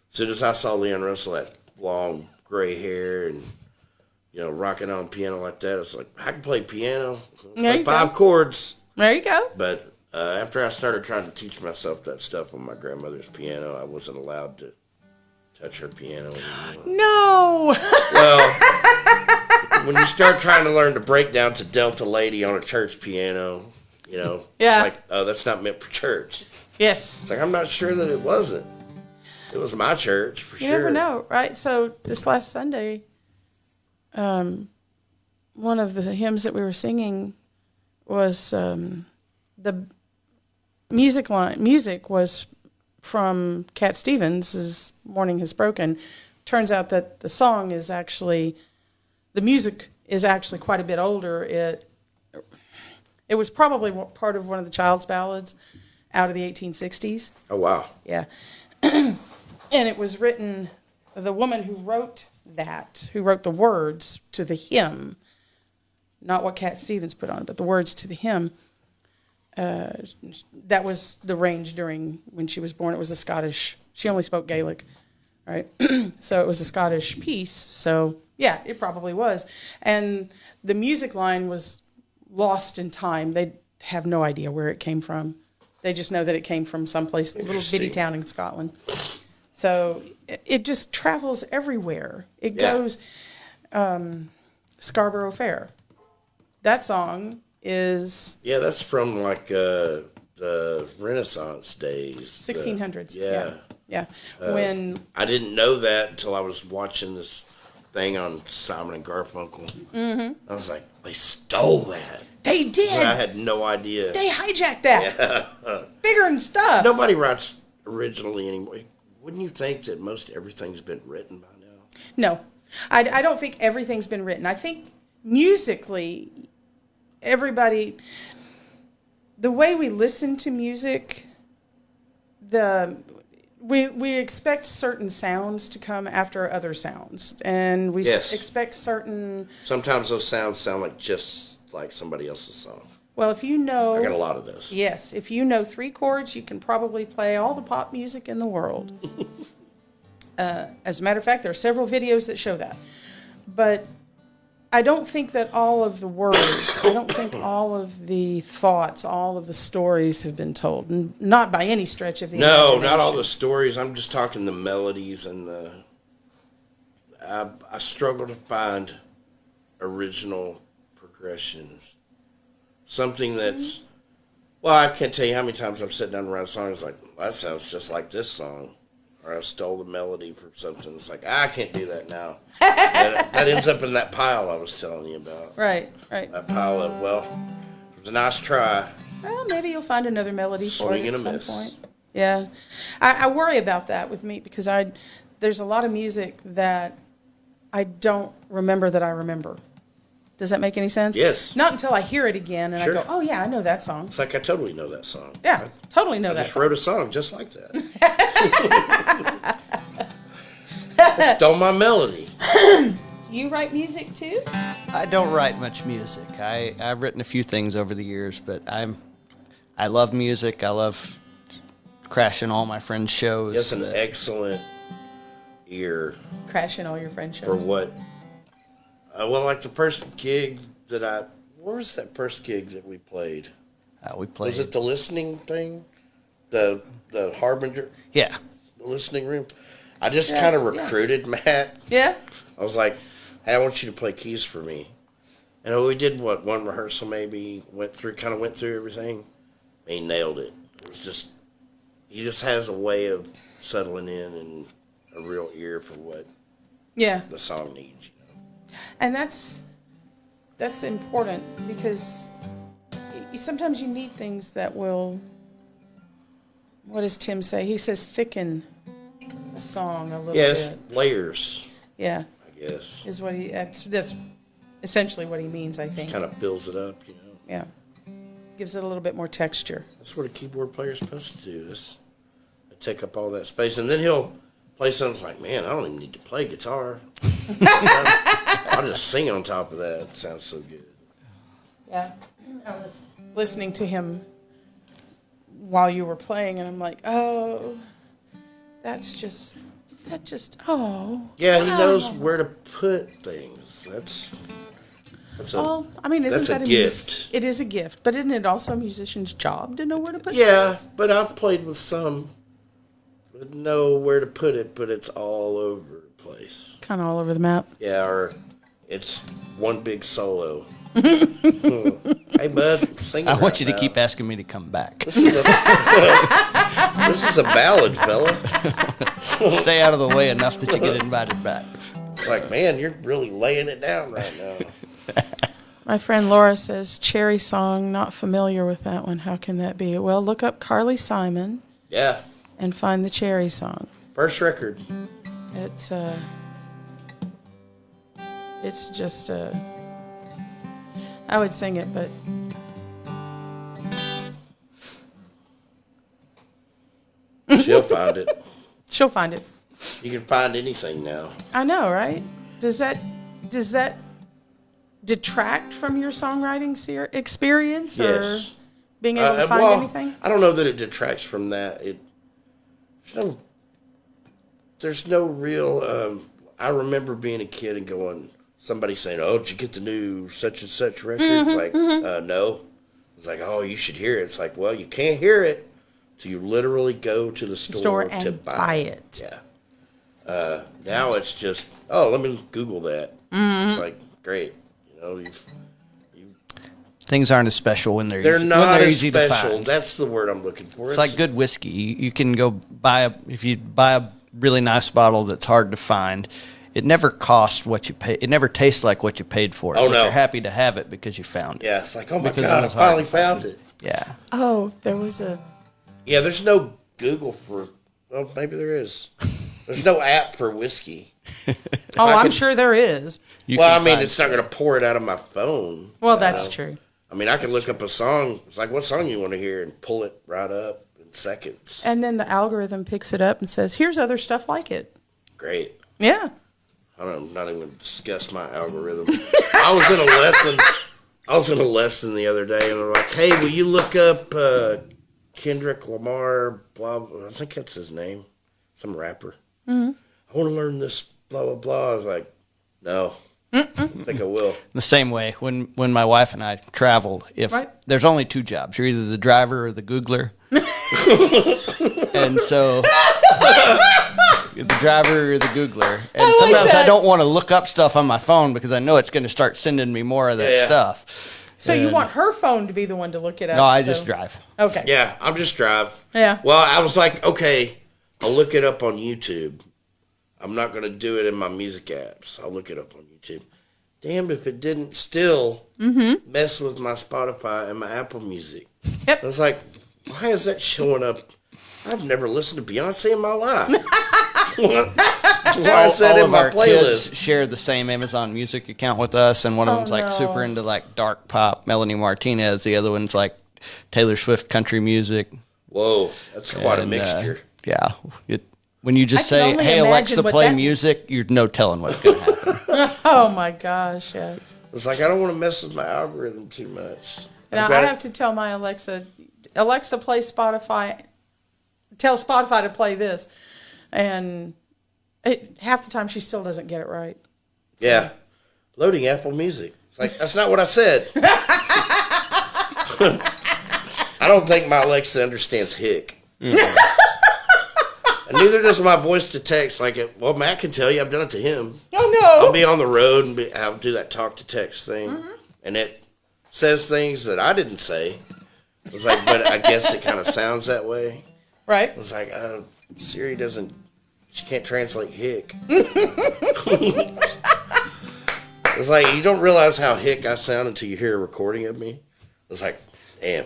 soon as I saw Leon Russell, that long gray hair and, you know, rocking on piano like that, it's like, I can play piano. Like 5 chords. There you go. But after I started trying to teach myself that stuff on my grandmother's piano, I wasn't allowed to touch her piano anymore. No. Well, when you start trying to learn to break down to Delta Lady on a church piano, you know, yeah. It's like, oh, that's not meant for church. Yes. It's like, I'm not sure that it wasn't. It was my church, for sure. You never know, right? So this last Sunday, one of the hymns that we were singing was the music was from Cat Stevens' Morning Has Broken. Turns out that the song is actually, the music is actually quite a bit older. It was probably part of one of the Child's Ballads out of the 1860s. Oh, wow. Yeah. And it was written, the woman who wrote the words to the hymn, not what Cat Stevens put on it, but the words to the hymn, that was the range during when she was born. It was a Scottish, she only spoke Gaelic, right? So it was a Scottish piece. So, yeah, it probably was. And the music line was lost in time. They have no idea where it came from. They just know that it came from someplace, a little bitty town in Scotland. So it just travels everywhere. It goes, Scarborough Fair. That song is... Yeah, that's from like the Renaissance days. 1600s. Yeah. When I didn't know that until I was watching this thing on Simon and Garfunkel. Mm-hmm. I was like, they stole that. They did. But I had no idea. They hijacked that. Yeah. Bigger than stuff. Nobody writes originally anymore. Wouldn't you think that most everything's been written by now? No. I don't think everything's been written. I think musically, everybody, the way we listen to music, we expect certain sounds to come after other sounds. And we expect certain... Sometimes those sounds sound like just like somebody else's song. Well, if you know... I got a lot of this. Yes. If you know 3 chords, you can probably play all the pop music in the world. As a matter of fact, there are several videos that show that. But I don't think that all of the words, I don't think all of the thoughts, all of the stories have been told. Not by any stretch of the imagination. No, not all the stories. I'm just talking the melodies and the... I struggle to find original progressions. Something that's... Well, I can't tell you how many times I've sat down and write a song. It's like, well, that sounds just like this song. Or I stole the melody from something. It's like, I can't do that now. that ends up in that pile I was telling you about. Right. That pile of, well, it was a nice try. Well, maybe you'll find another melody for it at some miss. point. Yeah. I worry about that with me because there's a lot of music that I don't remember that I remember. Does that make any sense? Yes. Not until I hear it again and I go, oh, yeah, I know that song. It's like I totally know that song. Yeah, totally know that I just song. wrote a song just like that. I stole my melody. You write music too? I don't write much music. I've written a few things over the years, but I love music. I love crashing all my friends' shows. That's an excellent ear. Crashing all your friends' shows. For what? Well, like the first gig that where was that first gig that we played? We played. Was it the listening thing? The Harbinger? Yeah. The listening room? I just kind of recruited Matt. Yeah. I was like, hey, I want you to play keys for me. And we did, one rehearsal maybe, went through everything. He nailed it. It was just, he just has a way of settling in and a real ear for what the song needs. And that's important because sometimes you need things that will, what does Tim say? He says thicken a song a little bit. Yes, layers. Yeah. I guess. Is what that's essentially what he means, I think. Kind of builds it up, Yeah. Gives it a little bit more texture. That's what a keyboard player's supposed to do. Take up all that space. And then he'll play something like, man, I don't even need to play guitar. I'll just sing on top of that. It sounds so good. Yeah. I was listening to him while you were playing, and I'm like, oh, that just, Yeah, he knows where to put things. That's isn't that a gift. It is a gift, but isn't it also a musician's job to know where to put things? Yeah, but I've played with some that know where to put it, but it's all over the place. Kind of all over the map. Yeah, or it's one big solo. Hey, bud, sing it I want you to now. keep asking me to come back. This is a ballad, fella. Stay out of the way enough that you get invited back. It's like, man, you're really laying it down right now. My friend Laura says, Cherry Song, not familiar with that one. How can that be? Well, look up Carly Simon. Yeah. And find the Cherry Song. First record. It's just I would sing it, but she'll find it. She'll find it. You can find anything now. I know, right? Does that detract from your songwriting experience, Yes. or being able to find anything? I don't know that it detracts from that. There's no real. I remember being a kid and going, somebody saying, "Oh, did you get the new such and such record?" It's like, no. It's like, "Oh, you should hear it." It's like, well, you can't hear it till you literally go to the store and to buy it. Yeah. Now it's just, let me Google that. It's like, great. Things aren't as special when they're not as easy to special. find. That's the word I'm looking for. It's like good whiskey. You can go if you buy a really nice bottle that's hard to find, it never costs what you pay. It never tastes like what you paid for it. Oh, but no. You're happy to have it because you found it. Yeah, it's like, oh my Because God, I it was hard finally to find. found it. Yeah. Oh, there was a... Yeah, there's no Google for, well, maybe there is. There's no app for whiskey. I'm sure there is. It's not going to pour it out of my phone. Well, that's true. I mean, I can look up a song. It's like, what song you want to hear, and pull it right up in seconds. And then the algorithm picks it up and says, here's other stuff like it. Great. Yeah. I'm not even going to discuss my algorithm. I was in a lesson the other day, and they're like, hey, will you look up Kendrick Lamar, blah, blah, I think that's his name, some rapper. Mm-hmm. I want to learn this, blah, blah, blah. I was like, no. I think I will. The same way, when my wife and I traveled, there's only two jobs. You're either the driver or the Googler. And so, you're the driver or the Googler. And sometimes I don't want to look up stuff on my phone because I know it's going to start sending me more of that stuff. So you want her phone to be the one to look it up? No, I just drive. Okay. Yeah, I'll just drive. Yeah. Well, I was like, okay, I'll look it up on YouTube. I'm not going to do it in my music apps. I'll look it up on YouTube. Damned if it didn't still mess with my Spotify and my Apple Music. Yep. I was like, why is that showing up? I've never listened to Beyonce in my life. Why is that in my playlist? Kids share the same Amazon Music account with us, and one of them's like super into like dark pop, Melanie Martinez. The other one's like Taylor Swift country music. Whoa, that's quite a mixture. Yeah. When you just I can say, only hey, imagine Alexa, what play that- music, you're no telling what's going to happen. Oh, my gosh, yes. It's like, I don't want to mess with my algorithm too much. Now, I have to tell my Alexa, play Spotify. Tell Spotify to play this. And half the time she still doesn't get it right. So. Yeah. Loading Apple Music. It's like, that's not what I said. I don't think my Alexa understands hic. And Neither does my voice to text. Like, well, Matt can tell you, I've done it to him. Oh, no. I'll be on the road and I'll do that talk to text thing. And it says things that I didn't say. It's like, but I guess it kind of sounds that way. Right. It's like, Siri she can't translate hick. It's like, you don't realize how hick I sound until you hear a recording of me. It's like, damn,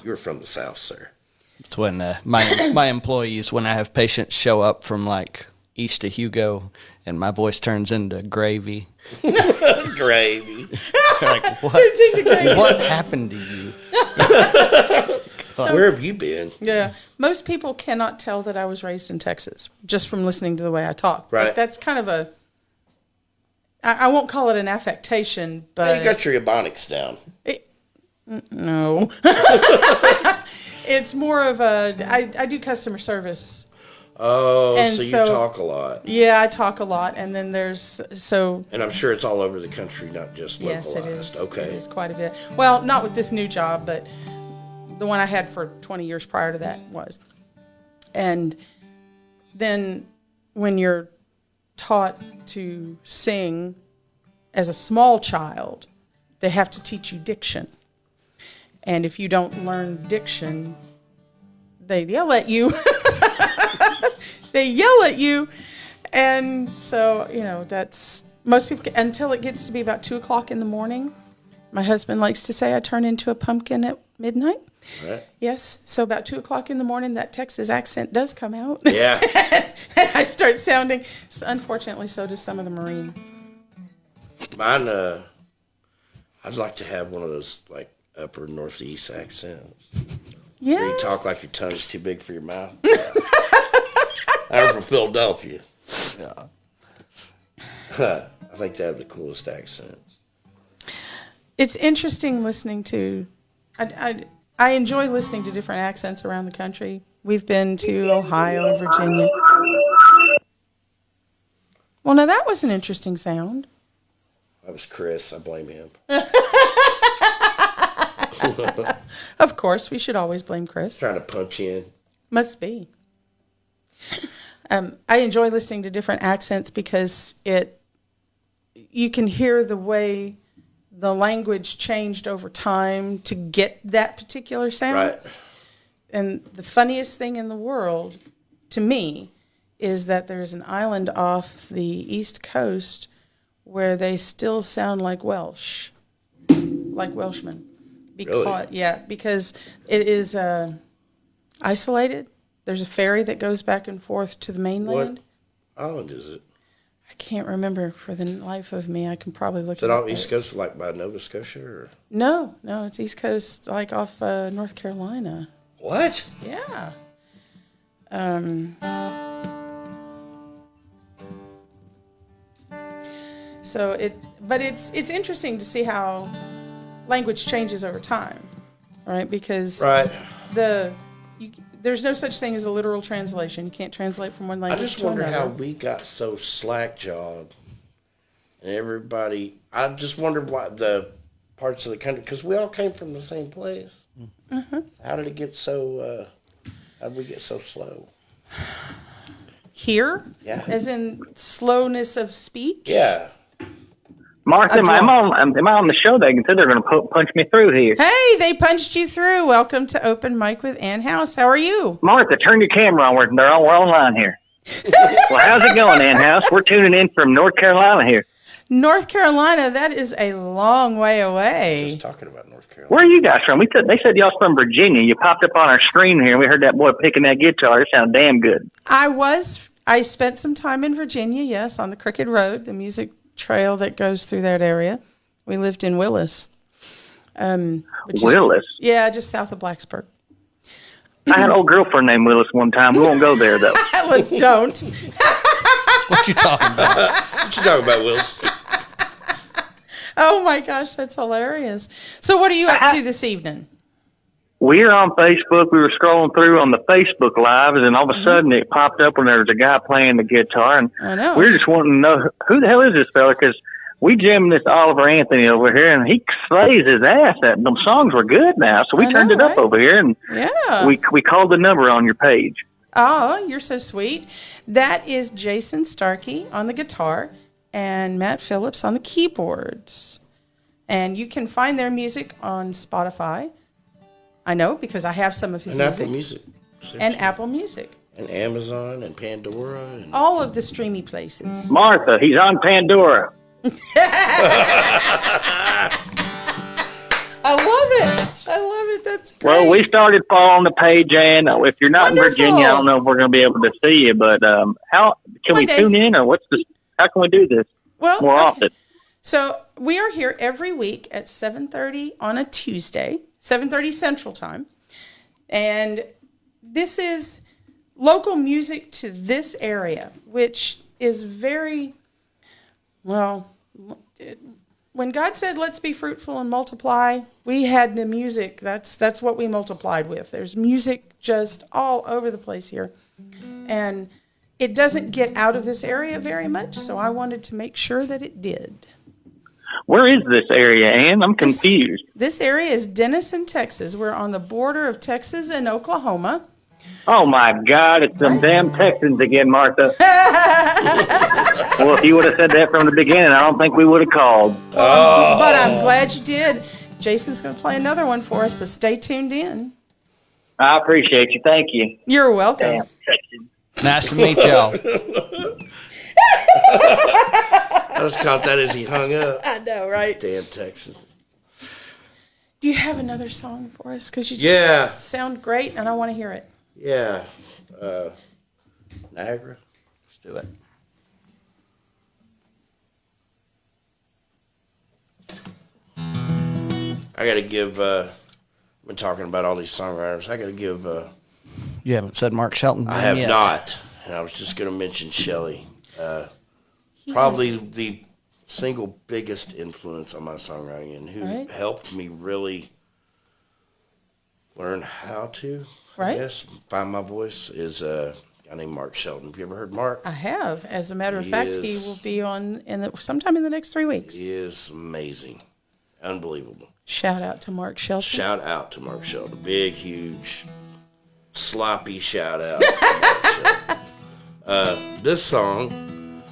you're from the South, sir. It's when my employees, when I have patients show up from like east of Hugo and my voice turns into gravy. Gravy. Like, what happened to you? So, where have you been? Yeah. Most people cannot tell that I was raised in Texas just from listening to the way I talk. Right. Like, that's kind of I won't call it an affectation, but... You got your Ebonics down. No. It's more of I do customer service. Oh, and so you talk a lot. Yeah, I talk a lot, and then And I'm sure it's all over the country, not just localized. Yes, it is. Okay. It is quite a bit. Well, not with this new job, but the one I had for 20 years prior to that was. And then when you're taught to sing as a small child, they have to teach you diction. And if you don't learn diction, they yell at you. They yell at you. And so, that's most people, until it gets to be about 2 o'clock in the morning. My husband likes to say I turn into a pumpkin at midnight. Right. Yes. So about 2 o'clock in the morning, that Texas accent does come out. Yeah. I start sounding, unfortunately, so does some of the Marine. Mine, I'd like to have one of those, like, upper northeast accents. Yeah. Where you talk like your tongue's too big for your mouth. I'm from Philadelphia. Yeah. I think they have the coolest accents. It's interesting listening to, I enjoy listening to different accents around the country. We've been to Ohio, Virginia. Well, now that was an interesting sound. That was Chris. I blame him. Of course, we should always blame Chris. Trying to punch in. Must be. I enjoy listening to different accents because you can hear the way the language changed over time to get that particular sound. Right. And the funniest thing in the world, to me, is that there's an island off the East Coast where they still sound like Welsh, like Welshmen. Really? Yeah, because it is isolated. There's a ferry that goes back and forth to the mainland. What island is it? I can't remember for the life of me. I can probably look Is it it up. off East Coast, like by Nova Scotia? Or? No, it's East Coast, like off North Carolina. What? Yeah. So it's interesting to see how language changes over time, right? Because there's no such thing as a literal translation. You can't translate from one language to another. I just wonder how we got so slack-jawed, and everybody. I just wonder why the parts of the country, because we all came from the same place. Mm-hmm. How did it get so? How did we get so slow? Here, yeah, as in slowness of speech. Yeah. Martha, am I on the show? They said they're going to punch me through here. Hey, they punched you through. Welcome to Open Mic with Ann House. How are you? Martha, turn your camera on. We're online here. Well, how's it going, Ann House? We're tuning in from North Carolina here. North Carolina, that is a long way away. Just talking about North Carolina. Where are you guys from? They said y'all's from Virginia. You popped up on our screen here, and we heard that boy picking that guitar. It sounded damn good. I spent some time in Virginia, yes, on the Crooked Road, the music trail that goes through that area. We lived in Willis. Willis? Yeah, just south of Blacksburg. I had an old girlfriend named Willis one time. We won't go there, though. Let's don't. What you talking about? What you talking about, Willis? Oh, my gosh, that's hilarious. So what are you up to this evening? We're on Facebook. We were scrolling through on the Facebook Lives, and all of a sudden it popped up when there was a guy playing the guitar. And we were just wanting to know, who the hell is this fella? Because we jammed this Oliver Anthony over here, and he slays his ass. Them songs were good now. So we turned it up over here, and we called the number on your page. Oh, you're so sweet. That is Jayson Starkey on the guitar and Matt Phillips on the keyboards. And you can find their music on Spotify. I know because I have some of his music. Apple Music. And Apple Music. And Amazon and Pandora. And all of the streamy places. Martha, he's on Pandora. I love it. I love it. That's great. Well, we started following the page, and if you're not Wonderful. in Virginia, I don't know if we're going to be able to see you, but how can we tune in, or how can we do this more often? So we are here every week at 7:30 on a Tuesday, 7:30 Central Time, and this is local music to this area, which is very, well, when God said, let's be fruitful and multiply, we had the music. That's what we multiplied with. There's music just all over the place here. And it doesn't get out of this area very much, so I wanted to make sure that it did. Where is this area, Ann? I'm confused. This area is Denison, Texas. We're on the border of Texas and Oklahoma. Oh, my God, it's some damn Texans again, Martha. Well, if you would have said that from the beginning, I don't think we would have called. But I'm glad you did. Jason's going to play another one for us, so stay tuned in. I appreciate you. Thank you. You're welcome. Damn Texans. Nice to meet y'all. I just caught that as he hung up. I know, right? Damn Texas. Do you have another song for us? Because you just sound great, and I want to hear it. Yeah. Niagara. Let's do it. I got to give, I've been talking about all these songwriters. I got to give, You haven't said Mark Shelton I have yet. not. And I was just going to mention Shelley. Probably the single biggest influence on my songwriting and who helped me really learn how to, I guess, find my voice is a guy named Mark Shelton. Have you ever heard Mark? I have. As a matter of fact, he will be on sometime in the next 3 weeks. He is amazing. Unbelievable. Shout out to Mark Shelton. Shout out to Mark Shelton. Big, huge, sloppy shout out to Mark Shelton. This song,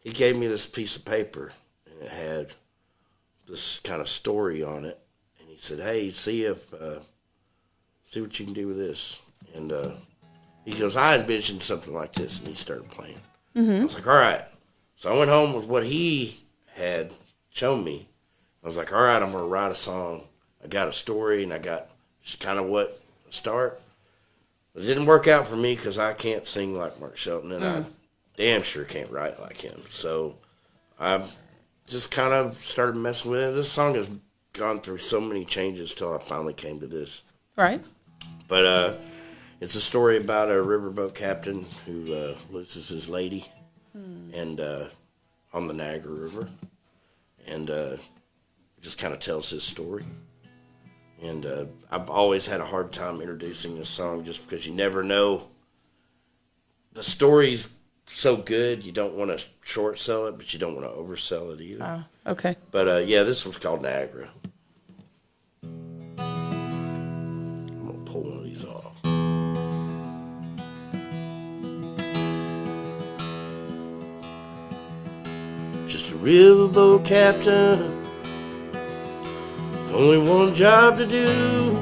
he gave me this piece of paper, and it had this kind of story on it. And he said, hey, see what you can do with this. And he goes, I envisioned something like this. And he started playing. Mm-hmm. I was like, all right. So I went home with what he had shown me. I was like, all right, I'm going to write a song. I got a story, and I got just kind of what to start. But it didn't work out for me because I can't sing like Mark Shelton, and I damn sure can't write like him. So I just kind of started messing with it. This song has gone through so many changes till I finally came to this. Right. But it's a story about a riverboat captain who loses his lady and on the Niagara River. And just kind of tells his story. And I've always had a hard time introducing this song just because you never know. The story's so good, you don't want to short sell it, but you don't want to oversell it either. Okay. But yeah, this one's called Niagara. I'm going to pull one of these off. Just a riverboat captain, only one job to do.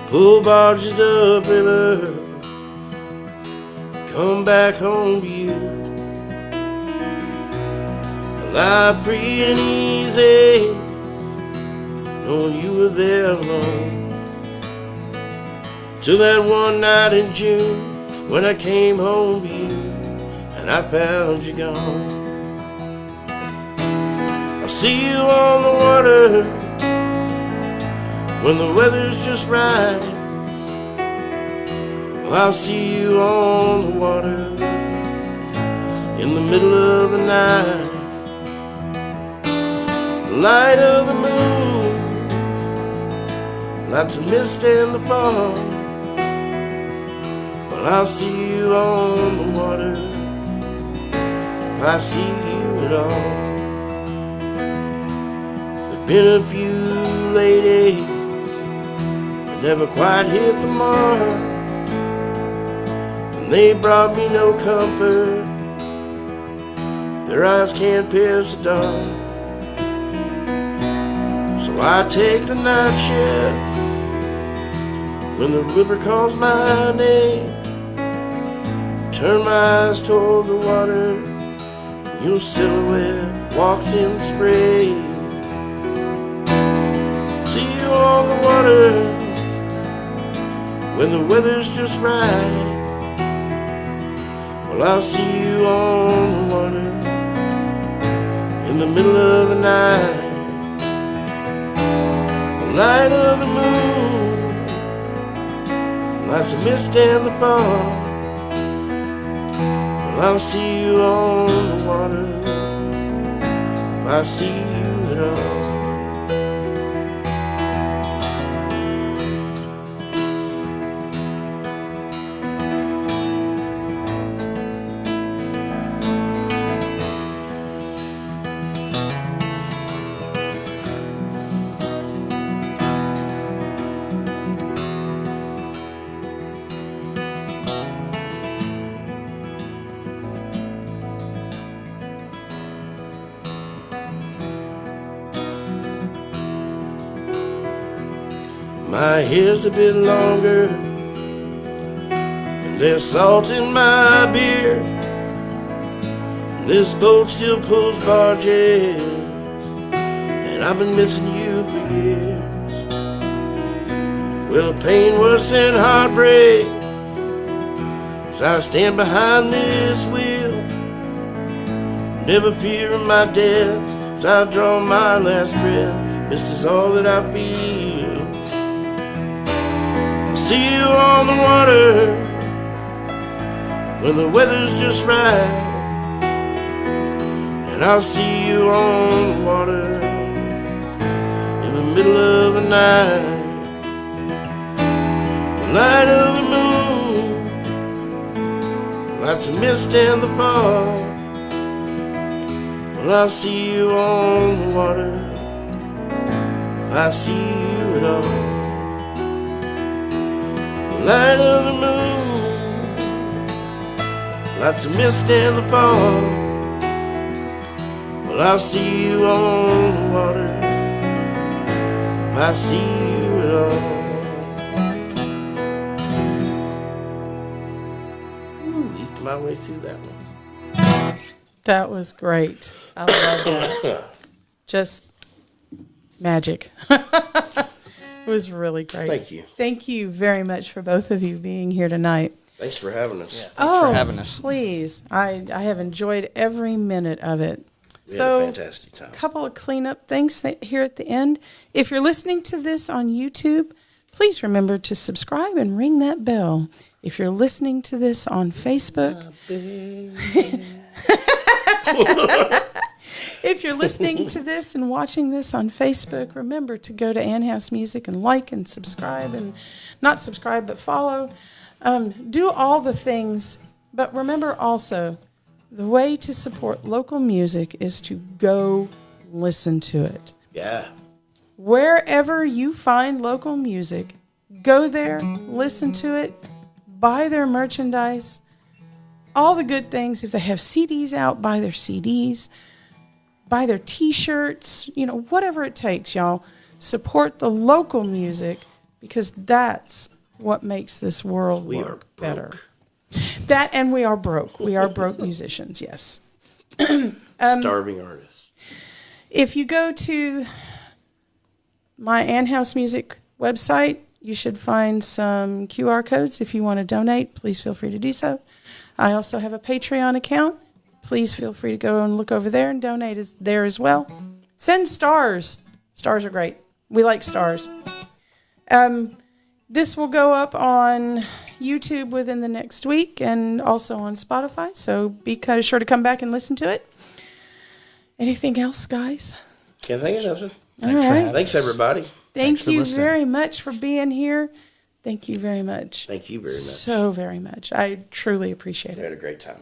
Pull barges upriver, come back home to you. Life free and easy, knowing you were there alone. Till that one night in June, when I came home to you, and I found you gone. I'll see you on the water when the weather's just right. Well, I'll see you on the water in the middle of the night. The light of the moon, lots of mist in the fog. Well, I'll see you on the water if I see you at all. There've been a few ladies never quite hit the mark, and they brought me no comfort. Their eyes can't pierce the dawn. So I take the night shift when the river calls my name. Turn my eyes toward the water, your silhouette walks in the spray. See you on the water when the weather's just right. Well, I'll see you on the water in the middle of the night. The light of the moon lights the mist and the fog. Well, I'll see you on the water if I see you at all. My hair's a bit longer, and there's salt in my beer. And this boat still pulls barges, and I've been missing you for years. Well, pain worse than heartbreak, as I stand behind this wheel, never fearing my death as I draw my last breath. This is all that I feel. See you on the water when the weather's just right, and I'll see you on the water in the middle of the night. The light of the moon lights the mist and the fog. Well, I'll see you on the water if I see you at all. Light of the moon lights the mist and the fog. Well, I'll see you on the water if I see you at all. Ooh, eked my way through that one. That was great. I love that. Just magic. It was really great. Thank you. Thank you very much for both of you being here tonight. Thanks for having us. Yeah, thanks for having us. Please. I have enjoyed every minute of it. We had a fantastic time. A couple of cleanup things here at the end. If you're listening to this on YouTube, please remember to subscribe and ring that bell. If you're listening to this on Facebook, if you're listening to this and watching this on Facebook, remember to go to Ann House Music and like and subscribe, and not subscribe, but follow. Do all the things. But remember also, the way to support local music is to go listen to it. Yeah. Wherever you find local music, go there, listen to it, buy their merchandise, all the good things. If they have CDs out, buy their CDs. Buy their T-shirts, whatever it takes, y'all. Support the local music, because that's what makes this world work better. That, and we are broke. We are broke musicians, yes. Starving artists. If you go to my Ann House Music website, you should find some QR codes. If you want to donate, please feel free to do so. I also have a Patreon account. Please feel free to go and look over there and donate there as well. Send stars. Stars are great. We like stars. This will go up on YouTube within the next week and also on Spotify, so be kind of sure to come back and listen to it. Anything else, guys? Can't think of nothing. All right. Thanks, everybody. Thank you very much for being here. Thank you very much. Thank you very much. So very much. I truly appreciate it. We had a great time.